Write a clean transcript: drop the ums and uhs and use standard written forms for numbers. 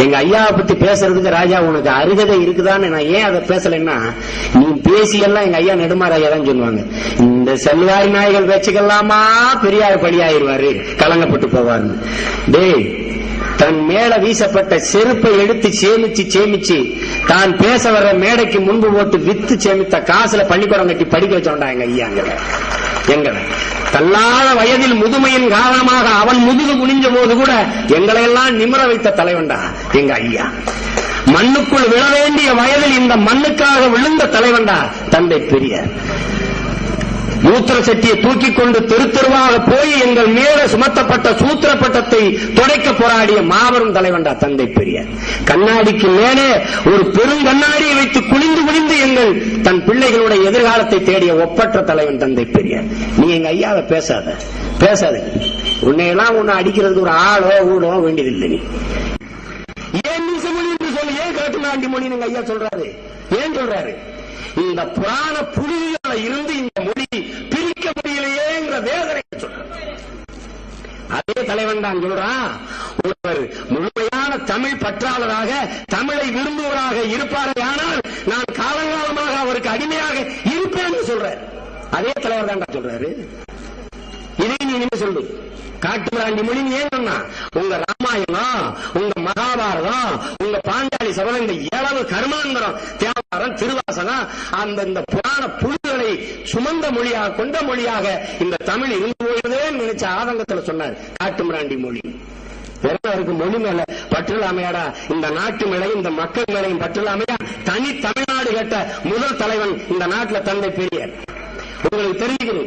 எங்க ஐயாவை பத்தி பேசுறதுக்கு ராஜா உனக்கு அருகதை இருக்குதான்னு நான் ஏன் அதை பேசலன்னா, நீ பேசியெல்லாம் எங்க ஐயா நெடுமாற ஐயா தான் சொல்லுவாங்க, இந்த செல்வாரி நாய்கள் பேச்சுக்கெல்லாமா பெரியார் பலியாயிருவாரு, கலங்கப்பட்டு போவாரு. டேய், தன் மேல வீசப்பட்ட செருப்பை எடுத்து சேமிச்சு தான் பேச வர்ற மேடைக்கு முன்பு போட்டு வித்து சேமித்த காசுல பள்ளிக்கூடம் கட்டி படிக்க வச்சோண்டா எங்க ஐயா. எங்களை தள்ளாத வயதில் முதுமையின் காரணமாக அவன் முதுகு குனிஞ்ச போது கூட எங்களை எல்லாம் நிமிர வைத்த தலைவன்டா எங்க ஐயா. மண்ணுக்குள் விழ வேண்டிய வயதில் இந்த மண்ணுக்காக விழுந்த தலைவன்டா தந்தை பெரியார். மூத்திர சட்டியை தூக்கி கொண்டு தெரு தெருவாக போய் எங்கள் மேல சுமத்தப்பட்ட சூத்திர பட்டத்தை துடைக்க போராடிய மாபெரும் தலைவன்டா தந்தை பெரியார். கண்ணாடிக்கு மேலே ஒரு பெரும் கண்ணாடியை வைத்து குனிந்து எங்கள் தன் பிள்ளைகளுடைய எதிர்காலத்தை தேடிய ஒப்பற்ற தலைவன் தந்தை பெரியார். நீ எங்க ஐயாவை பேசாத. உன்னையெல்லாம் ஒண்ணு அடிக்கிறதுக்கு ஒரு ஆளோ ஊடோ வேண்டியதில்லை. நீ ஏன் நிசமொழி என்று சொல்லி ஏன் காட்டுமாண்டி மொழி எங்க ஐயா சொல்றாரு? ஏன் சொல்றாரு? இந்த புராண புலிகளை இருந்து இந்த மொழி பிரிக்க முடியலையேங்கிற வேதனை சொல்றார். அதே தலைவன் தான் சொல்றான், ஒருவர் முழுமையான தமிழ் பற்றாளராக தமிழை விரும்புவராக இருப்பாரே ஆனால் நான் காலங்காலமாக அவருக்கு அடிமையாக இருப்பேன் சொல்றார். அதே தலைவர் தான் சொல்றாரு. இதை நீ என்ன சொல்லு? காட்டுமிராண்டி மொழி ஏன் சொன்னா, உங்க ராமாயணம், உங்க மகாபாரதம், உங்க பாஞ்சாலி சபதம், இந்த ஏழவு கர்மாந்தரம், தேவாரம், திருவாசகம், அந்த புராண புலிகளை சுமந்த மொழியாக கொண்ட மொழியாக இந்த தமிழ் இருந்து போயிருந்தே நினைச்ச ஆதங்கத்தில் சொன்னார் காட்டுமிராண்டி மொழி. அவருக்கு மொழி மேல பற்றில்லாமையாடா, இந்த நாட்டு மேலையும் இந்த மக்கள் மேலையும் பற்றில்லாமையா தனி தமிழ்நாடு கேட்ட முதல் தலைவன் இந்த நாட்டில் தந்தை பெரியார். உங்களுக்கு தெரிஞ்சுக்கிறேன்.